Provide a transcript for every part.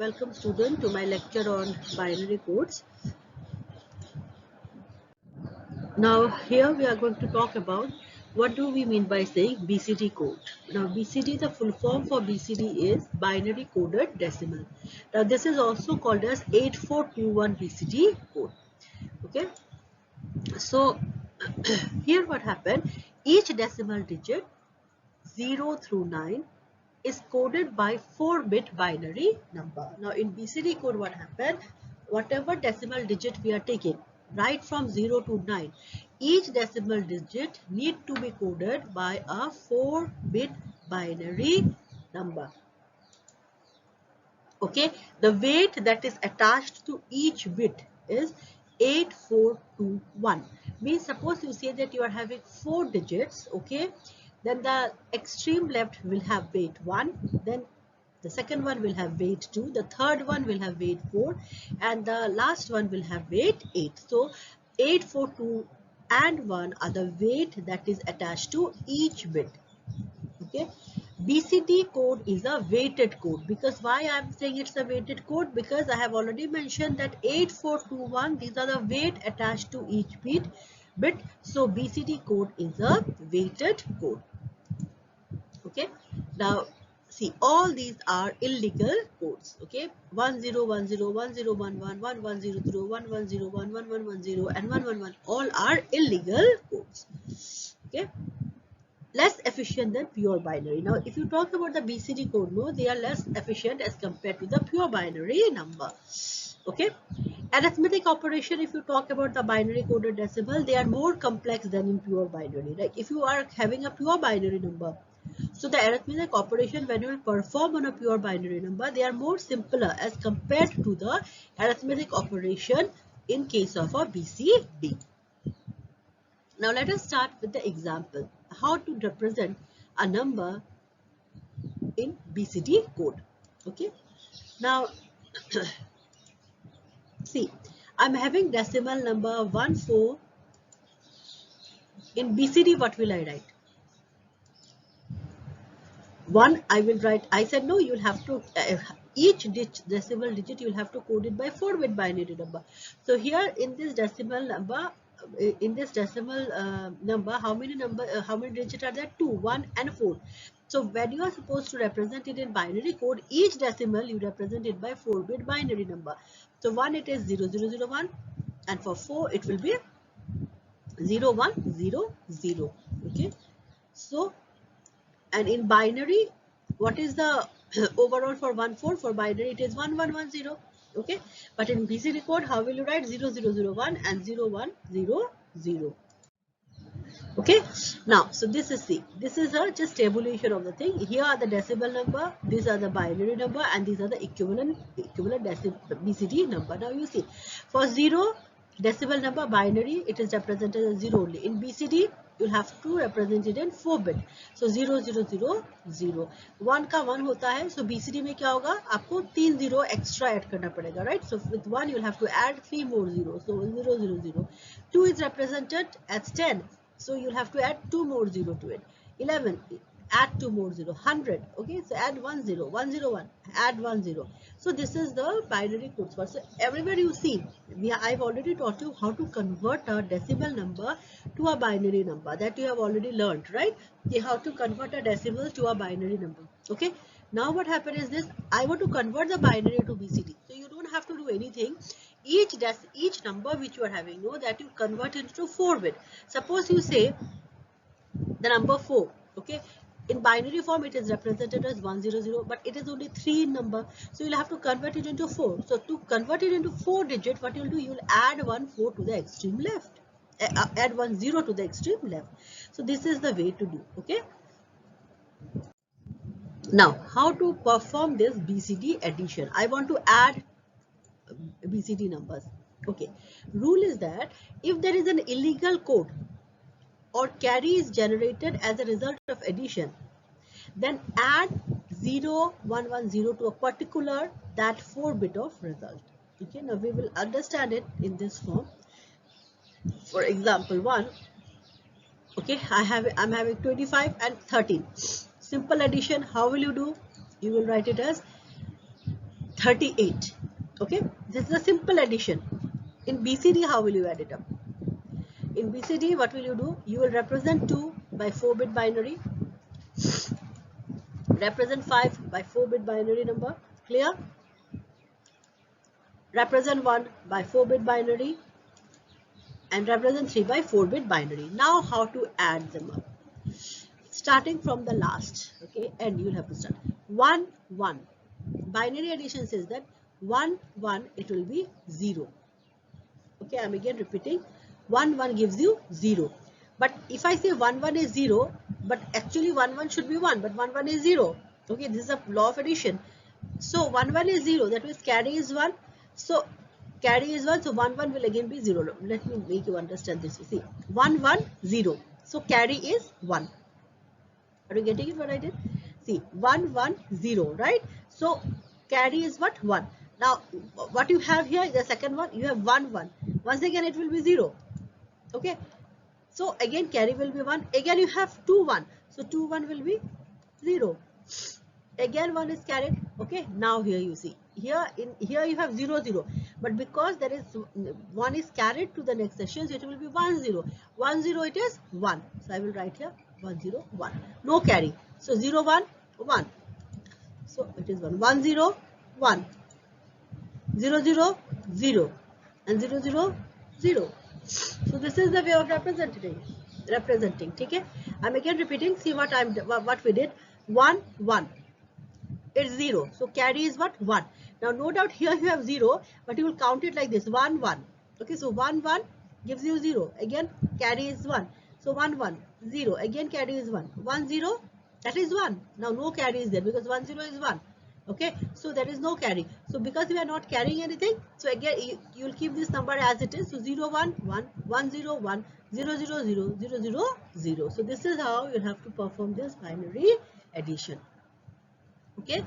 Welcome student to my lecture on binary codes. Now here we are going to talk about what do we mean by saying BCD code. Now BCD, the full form for BCD is binary coded decimal. Now this is also called as 8421 BCD code. Okay, so here what happened, each decimal digit 0 through 9 is coded by 4-bit binary number. Now in BCD code what happened, whatever decimal digit we are taking right from 0 to 9, each decimal digit need to be coded by a 4-bit binary number. Okay, the weight that is attached to each bit is 8421. Means suppose you say that you are having 4 digits, okay, then the extreme left will have weight 1, then the second one will have weight 2, the third one will have weight 4, and the last one will have weight 8. So 842 and 1 are the weight that is attached to each bit. Okay, BCD code is a weighted code. Because why I am saying it's a weighted code, because I have already mentioned that 8421, these are the weight attached to each bit. So BCD code is a weighted code. Okay, now see, all these are illegal codes. Okay, 1010, 1011, 1100, 1101, 1110 and 111, all are illegal codes. Okay, less efficient than pure binary. Now if you talk about the BCD code, no, they are less efficient as compared to the pure binary number. Okay, arithmetic operation, if you talk about the binary coded decimal, they are more complex than in pure binary. Like if you are having a pure binary number, so the arithmetic operation when you will perform on a pure binary number, they are more simpler as compared to the arithmetic operation in case of a BCD. Now let us start with the example, how to represent a number in BCD code. Okay, now see, I'm having decimal number 14. In BCD, what will I write? 1 I will write, I said no, you'll have to, each decimal digit you'll have to code it by 4-bit binary number. So here in this decimal number, how many digits are there? 2, 1 and 4. So when you are supposed to represent it in binary code, each decimal you represent it by 4-bit binary number. So 1 it is 0001, and for 4 it will be 0100. Okay, so and in binary, what is the overall for 14? For binary it is 1110. Okay, but in BCD code, how will you write 0001 and 0100? Okay, now so this is a just tabulation of the thing. Here are the decimal number, these are the binary number, and these are the equivalent BCD number. Now you see, for 0 decimal number binary, it is represented as 0 only. In BCD you'll have to represent it in 4-bit. So 0000, 1 का 1 होता है. So BCD में क्या होगा, आपको 3 0 extra add करना पड़ेगा, right? So with 1 you'll have to add 3 more zeros. So 000. 2 is represented as 10. So you'll have to add 2 more 0 to it. 11, add 2 more 0. 100, okay, so add 1 0. 101, add 1 0. So this is the binary code. So everywhere you see, I've already taught you how to convert a decimal number to a binary number. That you have already learned, right? How to convert a decimal to a binary number. Okay, now what happened is this, I want to convert the binary to BCD. So you don't have to do anything. Each number which you are having, know that you convert it into 4-bit. Suppose you say the number 4, okay, in binary form it is represented as 100, but it is only 3 in number, so you'll have to convert it into 4. So to convert it into 4 digit, what you'll do, you'll add 1 4 to the extreme left, add 1 0 to the extreme left. So this is the way to do. Okay, now how to perform this BCD addition. I want to add BCD numbers. Okay, rule is that if there is an illegal code or carry is generated as a result of addition, then add 0110 to a particular that 4-bit of result. Okay, now we will understand it in this form. For example 1, okay, I'm having 25 and 13. Simple addition, how will you do? You will write it as 38. Okay, this is a simple addition. In BCD, how will you add it up? In BCD, what will you do? You will represent 2 by 4-bit binary, represent 5 by 4-bit binary number, clear? Represent 1 by 4-bit binary and represent 3 by 4-bit binary. Now how to add them up? Starting from the last, okay, and you'll have to start 1 1. Binary addition says that 1 1 it will be 0. Okay, I'm again repeating, 1 1 gives you 0. But if I say 1 1 is 0, but actually 1 1 should be 1, but 1 1 is 0. Okay, this is a law of addition. So 1 1 is 0, that means carry is 1. So carry is 1, so 1 1 will again be 0. Let me make you understand this. You see, 1 1 0. So carry is 1. Are you getting it what I did? See, 1 1 0, right? So carry is what? 1. Now what you have here, the second one, you have 1 1. Once again it will be 0. Okay. So again carry will be 1. Again you have 2 1. So 2 1 will be 0. Again 1 is carried. Okay. Now here you see. Here you have 0 0. But because there is 1 is carried to the next session, so it will be 1 0. 1 0 it is 1. So I will write here 1 0 1. No carry. So 0 1 1. So it is 1 1 0 1. 0 0 0 and 0 0 0. So this is the way of representing. Okay, I'm again repeating. See what we did. 1 1. It's 0. So carry is what? 1. Now no doubt here you have 0, but you will count it like this. 1 1. Okay, so 1 1 gives you 0. Again carry is 1. So 1 1 0. Again carry is 1. 1 0, that is 1. Now no carry is there because 1 0 is 1. Okay, so there is no carry. So because we are not carrying anything, so again you will keep this number as it is. So 0 1 1 1 0 1 0 0 0 0 0 0. So this is how you have to perform this binary addition. Okay.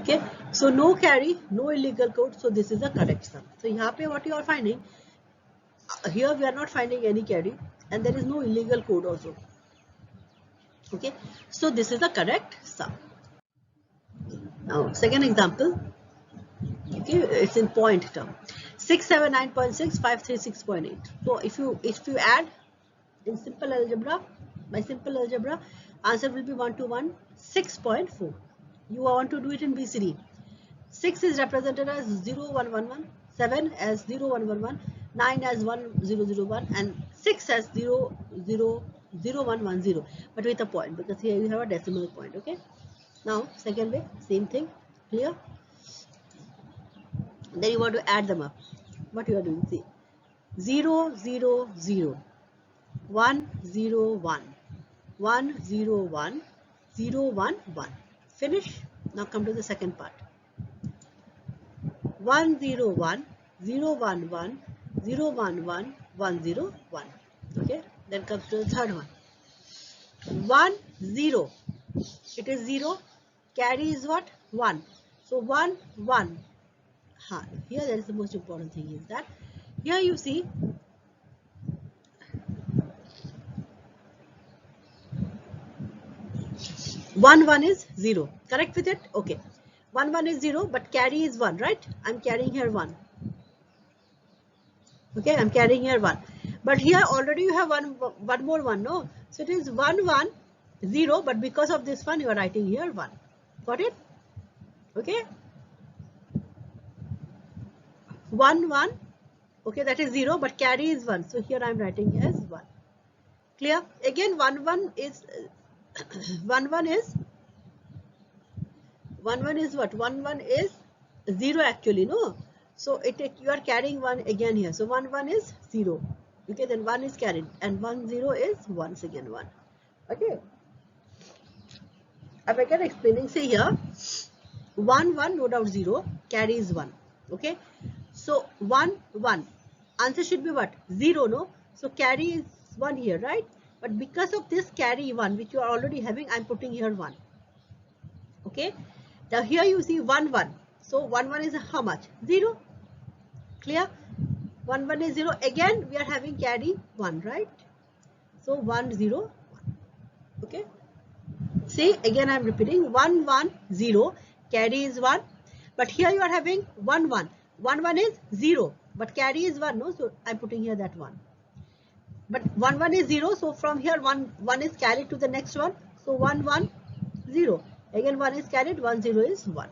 Okay, so no carry, no illegal code. So this is the correct sum. So here what you are finding, here we are not finding any carry and there is no illegal code also. Okay, so this is the correct sum. Now second example. Okay, it's in point term. 679.6 536.8. So if you add in simple algebra, by simple algebra, answer will be 1 to 1 6.4. You want to do it in BCD. 6 is represented as 0 1 1 1, 7 as 0 1 1 1, 9 as 1 0 0 1, and 6 as 0 0 0 1 1 0, but with a point because here you have a decimal point. Okay. Now second way, same thing. Clear? Then you want to add them up. What you are doing? See, 0 0 0, 1 0 1, 1 0 1, 0 1 1. Finish. Now come to the second part. 1 0 1, 0 1 1, 0 1 1, 1 0 1. Okay. Then comes to the third one. 1 0. It is 0. Carry is what? 1. So 1 1. Here there is the most important thing is that here you see 1 1 is 0. Correct with it? Okay. 1 1 is 0, but carry is 1, right? I'm carrying here 1. Okay, I'm carrying here 1. But here already you have one more 1, no? So it is 1 1 0, but because of this one you are writing here 1. Got it? Okay. 1 1. Okay, that is 0, but carry is 1. So here I am writing as 1. Clear? Again 1 1 is 1 1 is what? 1 1 is 0 actually, no? So you are carrying 1 again here. So 1 1 is 0. Okay, then 1 is carried and 1 0 is once again 1. Okay. If I can explaining, say here 1 1 no doubt 0, carry is 1. Okay. So 1 1, answer should be what? 0, no? So carry is 1 here, right? But because of this carry 1 which you are already having, I am putting here 1. Okay. Now here you see 1 1. So 1 1 is how much? 0. Clear? 1 1 is 0. Again we are having carry 1, right? So 1 0 1. Okay. See, again I am repeating 1 1 0, carry is 1, but here you are having 1 1. 1 1 is 0, but carry is 1, no? So I am putting here that 1. But 1 1 is 0, so from here 1 1 is carried to the next one. So 1 1 0. Again 1 is carried, 1 0 is 1.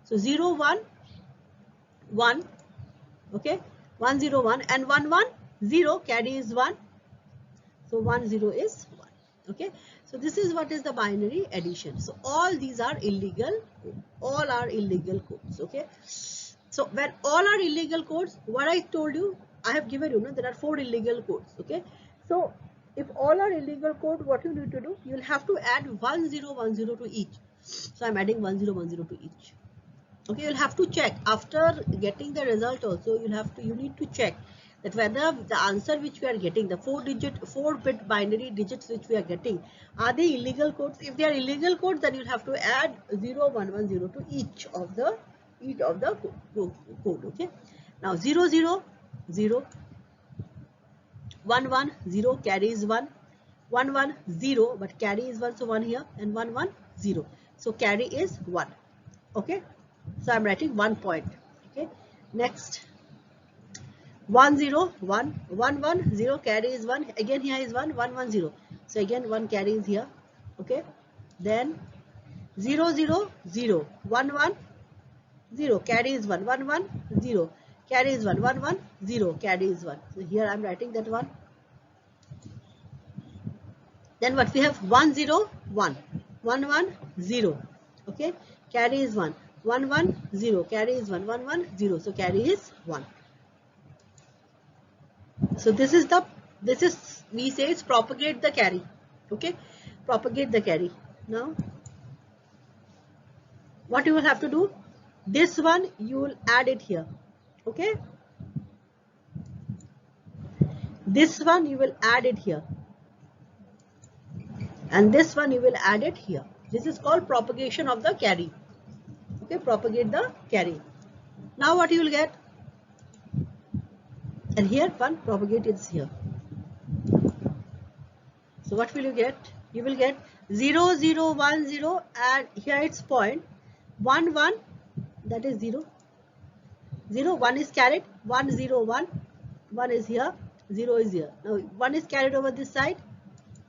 So 0 1 1. Okay, 1 0 1 and 1 1 0, carry is 1. So 1 0 is 1. Okay, so this is what is the binary addition. So all these are illegal, all are illegal codes. Okay, so when all are illegal codes, what I told you, I have given you, there are 4 illegal codes. Okay, so if all are illegal code, what you need to do, you will have to add 1010 to each. So I'm adding 1010 to each. Okay, you'll have to check after getting the result also. You need to check that whether the answer which we are getting, the 4-bit binary digits which we are getting, are they illegal codes? If they are illegal codes, then you'll have to add 0110 to each of the code. Okay, now 0 0 0, 1 1 0, carry is 1, 1 1 0, but carry is 1, so 1 here, and 1 1 0, so carry is 1. Okay, so I'm writing 1 point. Okay, next 1 0 1, 1 1 0, carry is 1, again here is 1 1 1 0, so again 1 carry is here. Okay, then 0 0 0, 1 1 0, carry is 1, 1 1 0, carry is 1, 1 1 0, carry is 1. So here I'm writing that one. Then what we have, 1 0 1, 1 1 0. Okay, carry is 1, 1 1 0, carry is 1, 1 1 0, so carry is 1. So this is we say it's propagate the carry. Okay, propagate the carry. Now what you will have to do, this one you will add it here. Okay, this one you will add it here, and this one you will add it here. This is called propagation of the carry. Okay, propagate the carry. Now what you will get, and here one propagate is here. So what will you get? You will get 0 0 1 0, and here it's point 1 1, that is 0 0, 1 is carried, 1 0 1, 1 is here, 0 is here. Now 1 is carried over this side,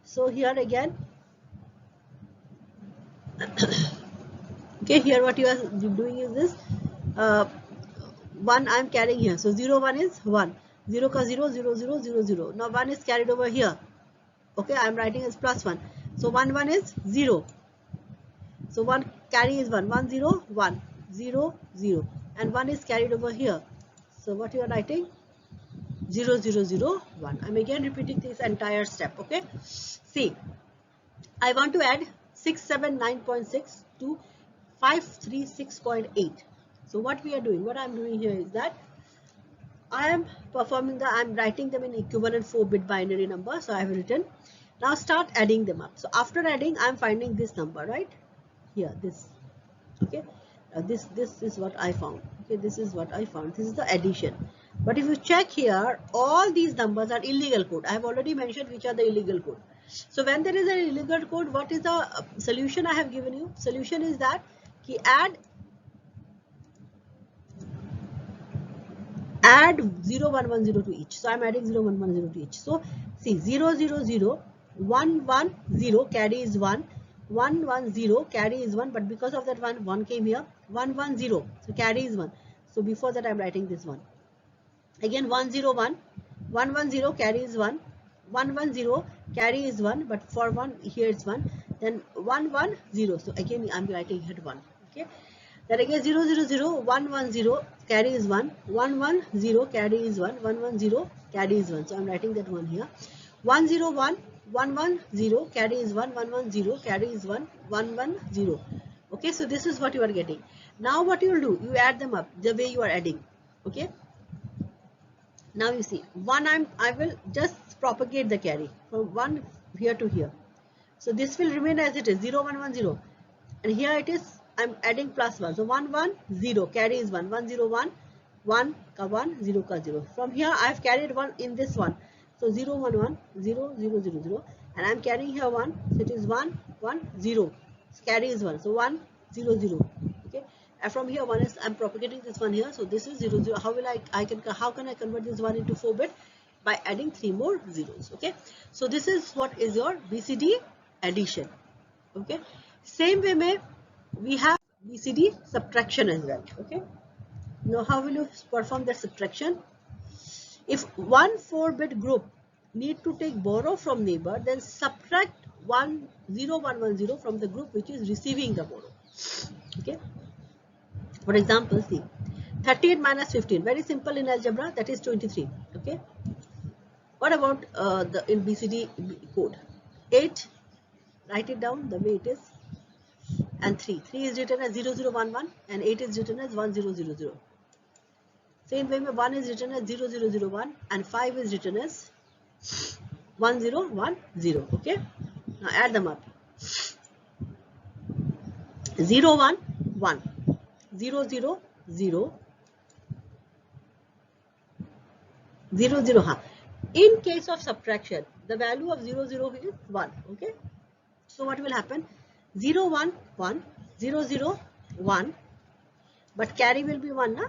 so here again okay, here what you are doing is this, 1 I am carrying here, so 0 1 is 1, 0 ka 0 0 0 0 0. Now 1 is carried over here. Okay, I am writing as plus 1, so 1 1 is 0, so 1 carry is 1, 1 0 1 0 0, and 1 is carried over here, so what you are writing, 0 0 0 1. I'm again repeating this entire step. Okay, see, I want to add 679.6 to 536.8. so what we are doing, what I'm doing here is that I'm writing them in equivalent 4-bit binary number. So I have written, now start adding them up. So after adding, I'm finding this number right here, this. Okay, this is what I found. Okay, this is what I found. This is the addition. But if you check here, all these numbers are illegal code. I have already mentioned which are the illegal code. So when there is an illegal code, what is the solution I have given you? Solution is that add 0 1 1 0 to each. So I'm adding 0 1 1 0 to each. So see, 0 0 0, 1 1 0, carry is 1, 1 1 0, carry is 1, but because of that 1 came here, 1 1 0, so carry is 1. So before that I'm writing this one. Again 1 0 1, 1 1 0, carry is 1, 1 1 0, carry is 1, but for 1 here it's 1, then 1 1 0, so again I'm writing here 1. Okay, then again 0 0 0, 1 1 0, carry is 1, 1 1 0, carry is 1, 1 1 0, carry is 1, so I'm writing that one here. 1 0 1, 1 1 0, carry is 1, 1 1 0, carry is 1, 1 1 0. Okay, so this is what you are getting. Now what you will do, you add them up the way you are adding. Okay, now you see, I will just propagate the carry from 1 here to here. So this will remain as it is, 0 1 1 0, and here it is, I'm adding plus 1. So 1 1 0, carry is 1, 1 0 1, 1 ka 1, 0 ka 0. From here I have carried 1 in this one. So 0 1 1 0 0 0 0, and I'm carrying here 1, so it is 1 1 0. So carry is 1, so 1 0 0. Okay, and from here 1 is, I'm propagating this one here, so this is 0 0. How will how can I convert this 1 into 4 bit? By adding 3 more zeros. Okay, so this is what is your BCD addition. Okay, same way may we have BCD subtraction as well. Okay, now how will you perform that subtraction? If one 4-bit group need to take borrow from neighbor, then subtract 1 0 1 1 0 from the group which is receiving the borrow. Okay, for example, see 38 minus 15, very simple in algebra, that is 23. Okay, what about the in BCD code? 8, write it down the way it is, and 3 is written as 0011 and 8 is written as 1000. Same way 1 is written as 0001 and 5 is written as 1010. Okay, now add them up. 0 1 1 0 0 0 0 0. In case of subtraction, the value of 0 0 is 1. Okay, so what will happen? 0 1 1 0 0 1, but carry will be 1 na?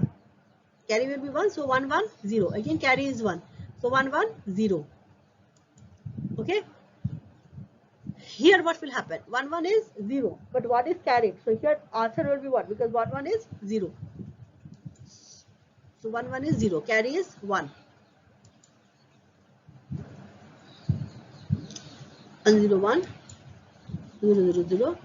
Carry will be 1, so 1 1 0, again carry is 1, so 1 1 0. Okay, here what will happen? 1 1 is 0, but what is carried? So here answer will be 1 because 1 1 is 0. So 1 1 is 0, carry is 1. 1 0 1 0 0 0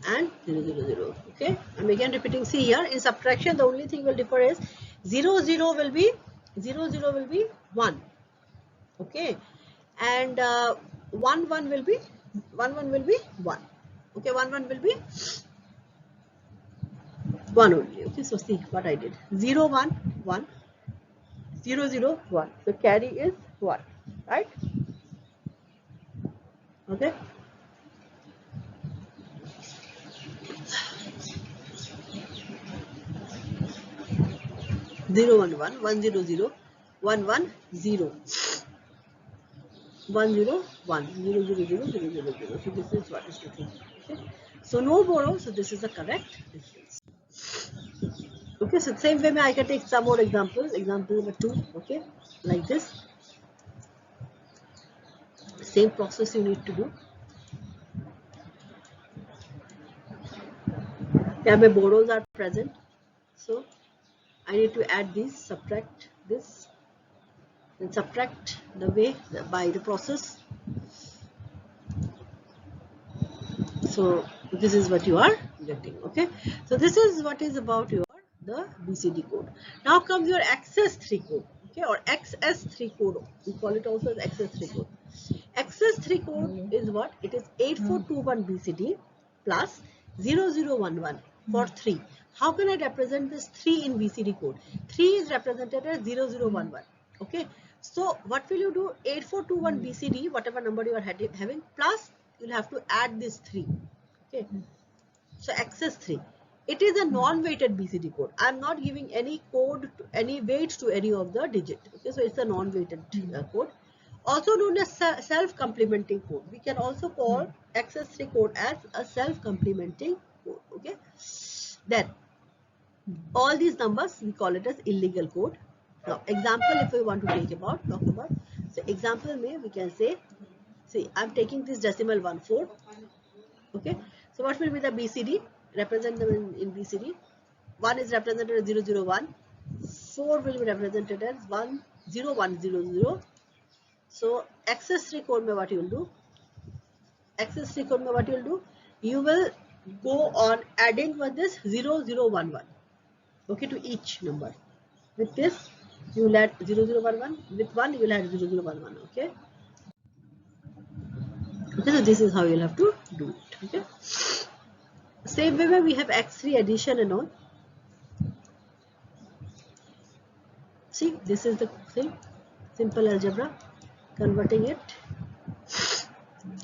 and 0 0 0. Okay, I'm again repeating. See here in subtraction the only thing will differ is 0 0 will be 1. Okay, and 1 1 will be 1. Okay, 1 1 will be 1 only. Okay, so see what I did. 0 1 1 0 0 1. So carry is 1, right? Okay. 0 1 1 1 0 0 1 1 0 1 0 1 0 0 0 0 0 0. So this is what is written. Okay. So no borrow. So this is the correct difference. Okay. So same way I can take some more examples. Example number 2. Okay, like this. Same process you need to do. Here my borrows are present. So I need to add these, subtract this, and subtract the way by the process. So this is what you are getting. Okay, so this is what is about your the BCD code. Now comes your XS3 code. Okay, or XS3 code, we call it also as XS3 code. XS3 code is what? It is 8421 BCD plus 0011 for 3. How can I represent this 3 in BCD code? 3 is represented as 0011. Okay, so what will you do? 8421 BCD, whatever number you are having, plus you'll have to add this 3. Okay, so XS3, it is a non-weighted BCD code. I'm not giving any code to any weight to any of the digit. Okay, so it's a non-weighted code, also known as self-complementing code. We can also call XS3 code as a self-complementing code. Okay, then all these numbers we call it as illegal code. Now example, if we want to talk about, so example may we can say, see I'm taking this decimal 1 4. Okay, so what will be the BCD? Represent them in BCD. 1 is represented as 001. 4 will be represented as 10100. So XS3 code mein what you will do? XS3 code mein what you will do? You will go on adding with this 0011. Okay, to each number. With this you will add 0011. With 1 you will add 0011. Okay. Okay, so this is how you'll have to do it. Okay. Same way we have X3 addition and all. See, this is the thing, simple algebra, converting it.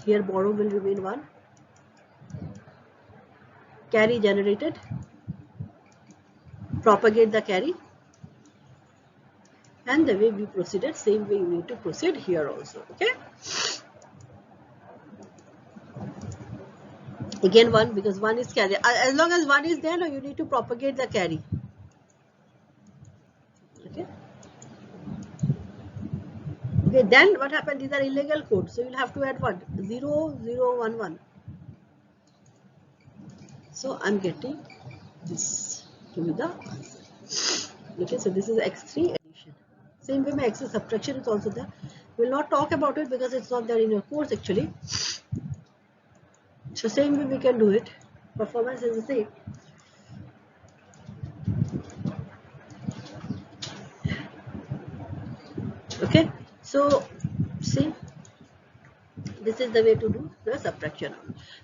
Here borrow will remain 1. Carry generated. Propagate the carry. And the way we proceeded, same way you need to proceed here also. Okay. Again 1, because 1 is carry. As long as 1 is there, now you need to propagate the carry. Okay. Okay, then what happened? These are illegal codes. So you'll have to add what? 0, 0, 1, 1. So I'm getting this to be the answer. Okay, so this is x3 addition. Same way my x subtraction is also there. We'll not talk about it because it's not there in your course actually. So same way we can do it. Performance is the same. Okay, so see, this is the way to do the subtraction.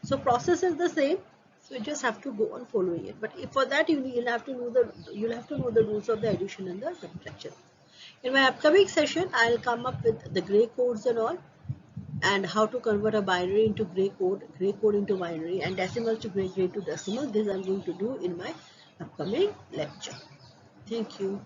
So process is the same. So you just have to go on following it. But if for that you'll have to know the rules of the addition and the subtraction. In my upcoming session, I'll come up with the gray codes and all, and how to convert a binary into gray code into binary, and decimal to gray to decimal. This I'm going to do in my upcoming lecture. Thank you.